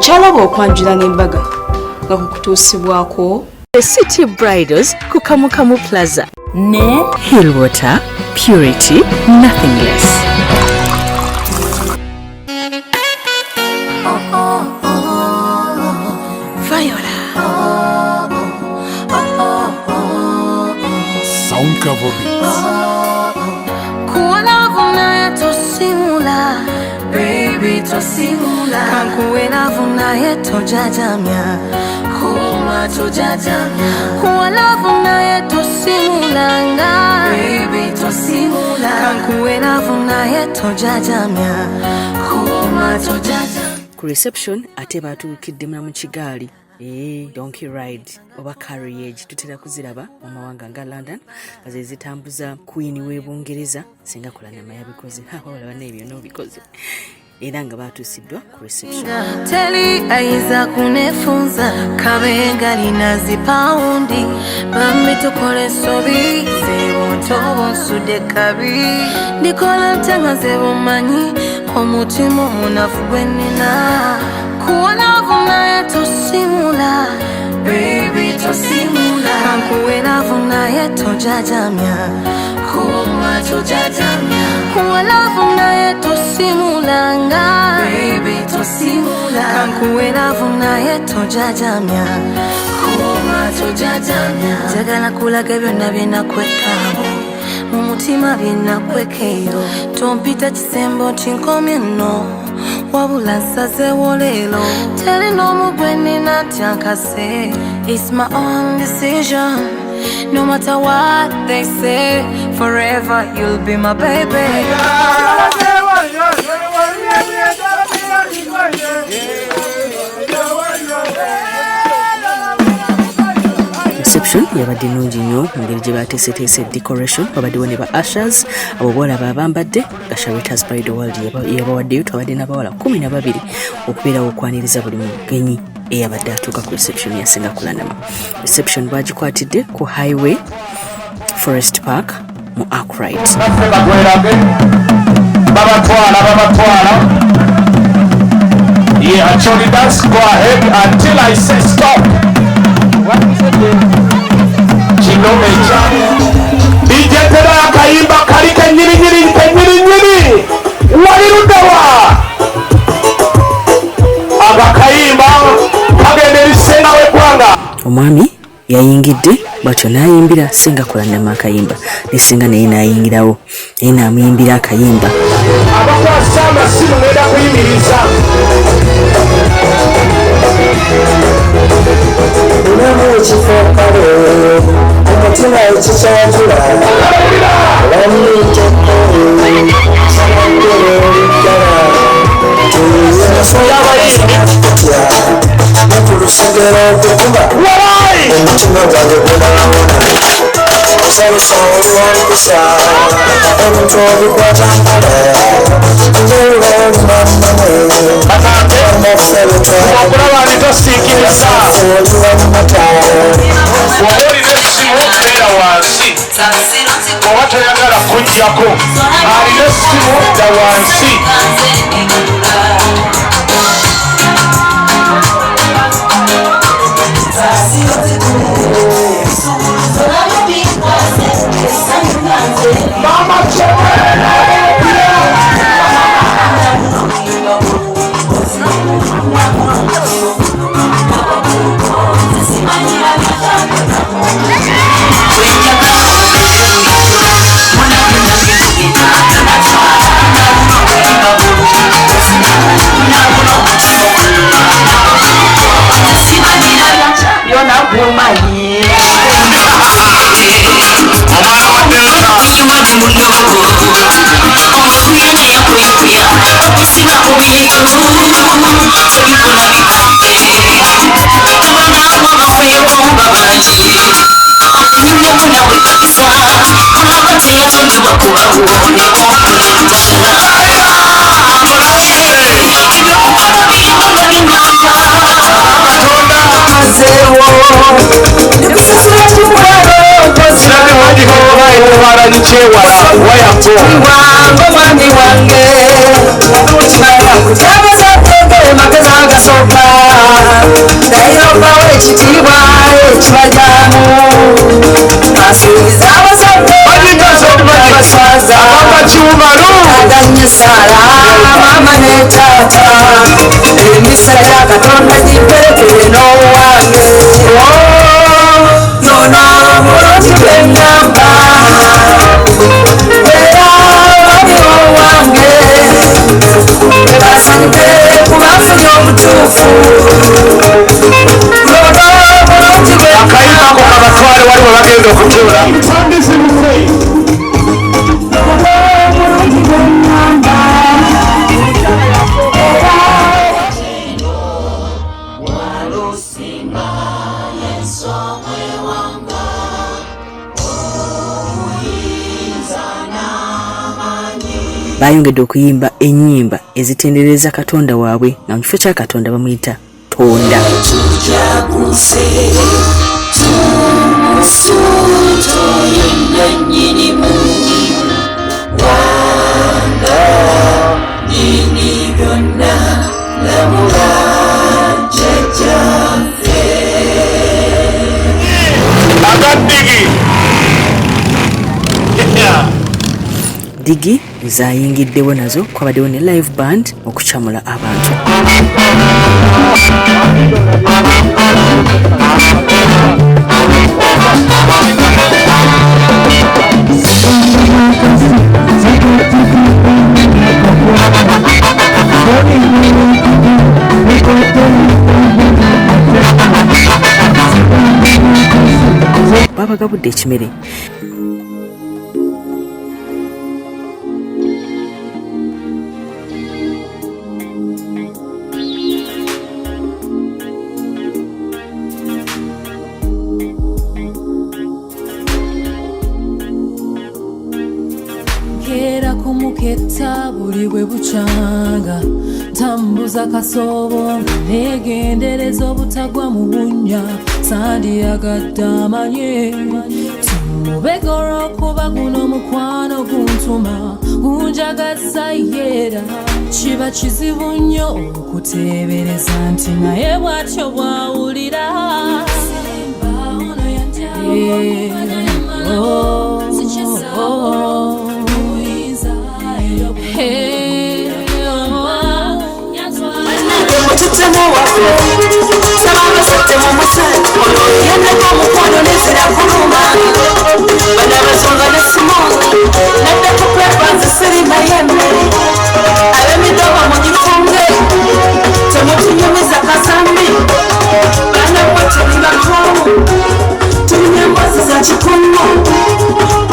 Kyalaba okwanjula n'embaga nga kukutuusibwako The City Bridals ku Kamukamu Plaza ne Hillwater Purity Nothing Less. Viola Sound cover beats. Kuona vuna tosimula baby tosimula kankuena vuna yeto jajamya kuma tojajamya kuona vuna yeto simulanga baby tosimula kankuena vuna yeto jajamya kuma tojajamya. Ku reception ate batuukidde mu kigaali donkey ride oba carriage tutera kuziraba mu mawanga nga London nga ze zitambuza Queen w'e Bungereza singa kola nyama yabikoze wala n'ebyo n'obikoze era nga batuusiddwa ku reception. Teli aiza kunefunza kabenga linazi paundi bambi tukole sobi zebontobo nsude kabi ndikola ntanga zebomanyi omutima omunafu gwenina kuona vuna yeto simula baby tosimula kankuena vuna yeto jajamya kuma tojajamya kuona vuna yeto simulanga baby tosimula kankuena vuna yeto jajamya kuma tojajamya jagala kulaga byonna byenakwekabo mumutima byenakwekeyo tompita kisembo kinkomye nno wabula nsazeewo leero teri n'omu gwe nnina tyankase. It's my own decision no matter what they say forever you'll be my baby. Reception yabadde nnungi nnyo mu ngeri gye bateeseteese decoration babaddewo ne ba ushers abo bawala babambadde nga Sharitas Bride World yabawaddeyo twabadde n'abawala 12 okubeerawo okwaniriza buli mugenyi eyabadde atuuka ku reception yasinga kulanama. Reception bagikwatidde ku highway Forest Park mu Arkwright. Yeah, actually that's go ahead until I say stop. What is it? Kilometer. DJ Tera Kayimba Karika nyiri. Walirudawa. Aga Kayimba kagende sena we kwanga. Omwami yayingidde bwatyo nayimbira singa kulanama akayimba ne singa naye nayingirawo naye namuyimbira akayimba. Abakwasama simu mweda kuyimiriza. Unamu uchifokare umutima uchichawajura wamijekore samandere wikara tuyisoyabayikya nukurusegera kukuba umutima gwange gunaona sabisawo wankusa omuntu obikwatambale Wakulabani tosikiriza wawulira essimu era wansi oba toyagala kujjako alina essimu da wansi. Mama Wangé, ekitiibwa ekibajyamu basuubiza abazadde basaza aganye Saala maama ne taata emisa ya Katonda giperekere n'owange nono bulungi bw'eŋŋamba era oli owange tebasanyuke kubafunye obutuufu nono bulungi akayimako abatwale waliwo bagenda okutuula bayongedde okuyimba ennyimba ezitendereza Katonda waabwe nga mu kifo kya Katonda bamuyita Tonda. Digi zayingiddewo nazo kwabaddewo ne live band okucamula abantu. Babagabudde ekimere. Buli bwe bukyanga tambuza kasoobo negendereza obutagwa mu bunnya sandiyagadde amanye timubegora okuba guno mukwano guntuma gunjagaza yeera kiba kizibu nnyo okuteebereza nti naye bw'atyo bwawulira Tutemu wafe sababa sette mu muse ono yendeko omukwano nezira kuluma bana bazonga ne Simoni nadde ku kwebanza sirima yemmere ab'emidomo mu gifunge temutunyumiza kasambi bana bwe tuli bakwamu tulina emboozi za kikumu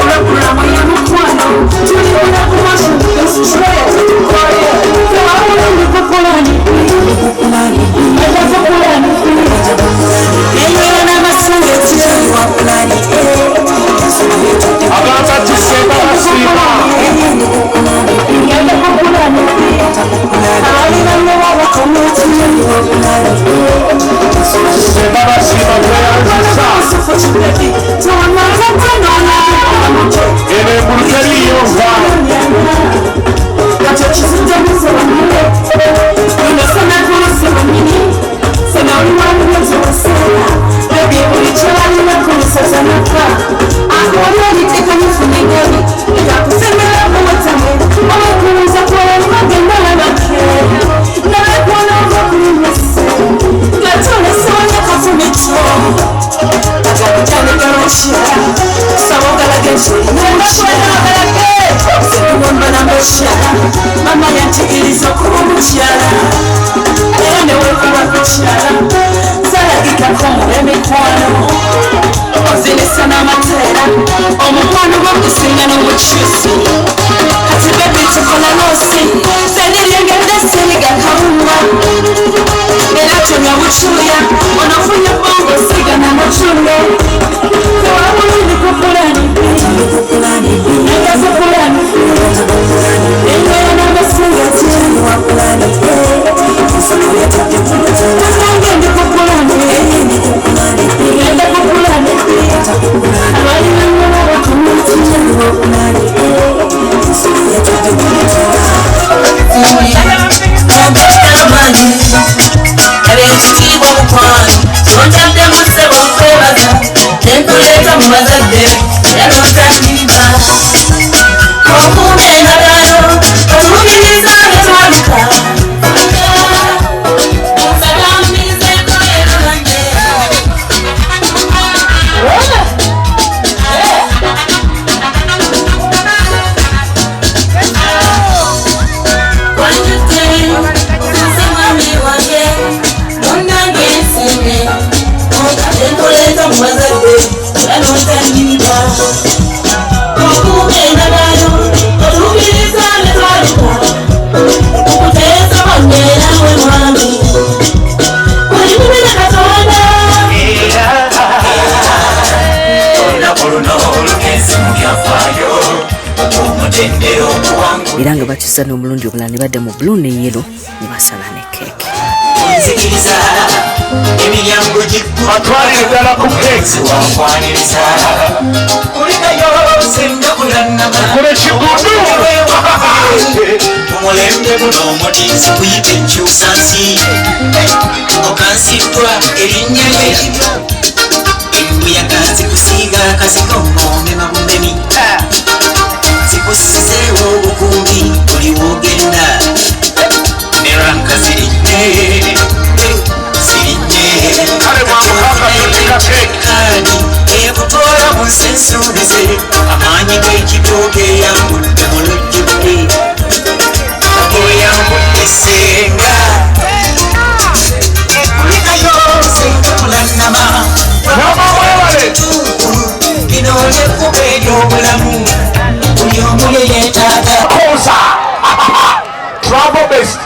olw'okulamu ya mukwano tulibona kumashu esitreya tetukoye tewabula ndikukulani Mama yantigiriza kuba omukyala era newekuba kukyala zalagikako emikwano ozinisa n'amateera omukwano gwokusinga n'omukyusi kati bebi tukola loosi sendiryengedde siriga kawunga era tunywa bucuya onofunye bongo siga namucunge tewabulindi kukulani negakukulani engero n'amasinga kyeni wakulani tusange ndi kukulani ngenda kukulani abalina nyola bakumutinyeni wakulani okukwatizana omulundi omulala ne badda mu blue ne yellow ne basala ne keeki. Atwalire ddala ku keeki. Kule kigudu. Omulembe buno omutiizi kuyita enkyusansi okansiddwa erinnya lye embuyaga zikusiiga akaziko ng'ombe mabumemi zikusizeewo obukumbi buli woogenda ne ranka zirinnye kaadi ekutwala mu nsensuubize amaanyi g'ekitooke eyambudde mu lujjudde oyambudde senga kulikayo senkulanama bino nekuba eryobulamu buli omu yeyeetaaga Travel best.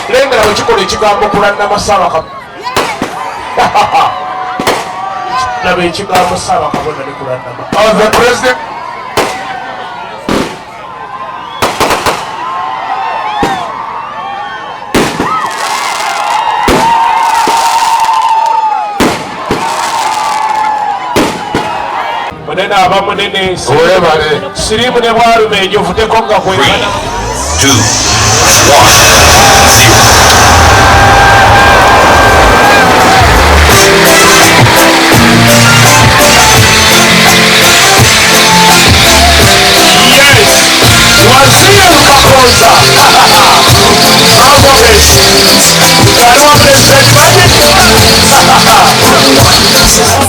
Lengera wekikola ekigambo kulannama Ssaabakabona. Laba ekigambo Ssaabakabona ne kulannama. Of the president. Munene aba munene. Sirimu ne bwalume enjovudeko nga kwegana. 2, 1.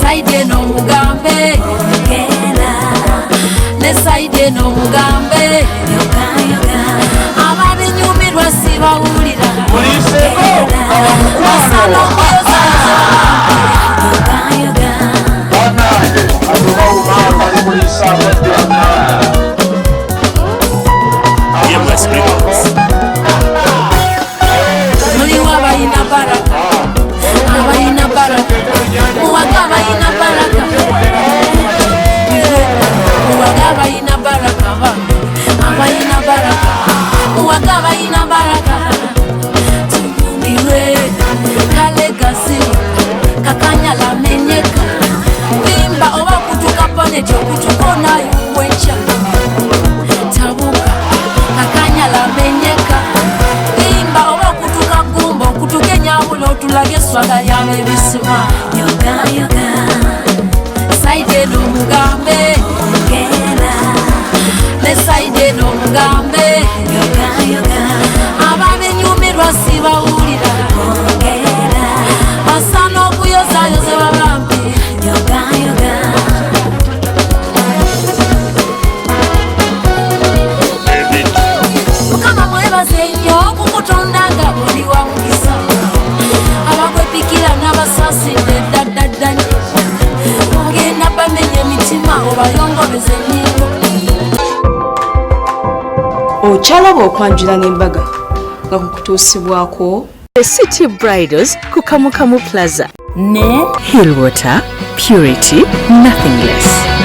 Saide no mugambe ne saide no mugambe ababinyumirwa sibawulira basala muliwo abalina baraka abalina baraka muwaga abalina baraka muwaga abalina baraka abalina baraka muwaga abalina baraka tugumirwe kalegasi kakanyala menyeka bimba oba kutuka paneti okutukonayo wenca tabuka kakanyala menyeka bimba oba kutuka gumba okutukenyawula otulage eswaga yamebisibwa yoga yoga saide n'omugambe ne saide n'omugambe ababinyumirwa sibawulira basana okuyozayoze babambi mukama mwebaze nnyo okukutonda nga buli wa mukisa abakwepikira n'abasaasidde ddaddaddanye ogenda bamenye emitima obayongobeze ennyingo okyalaba okwanjula n'embaga nga kukutuusibwako The City Bridals ku Kamukamu Plaza ne Hillwater Purity Nothing Less.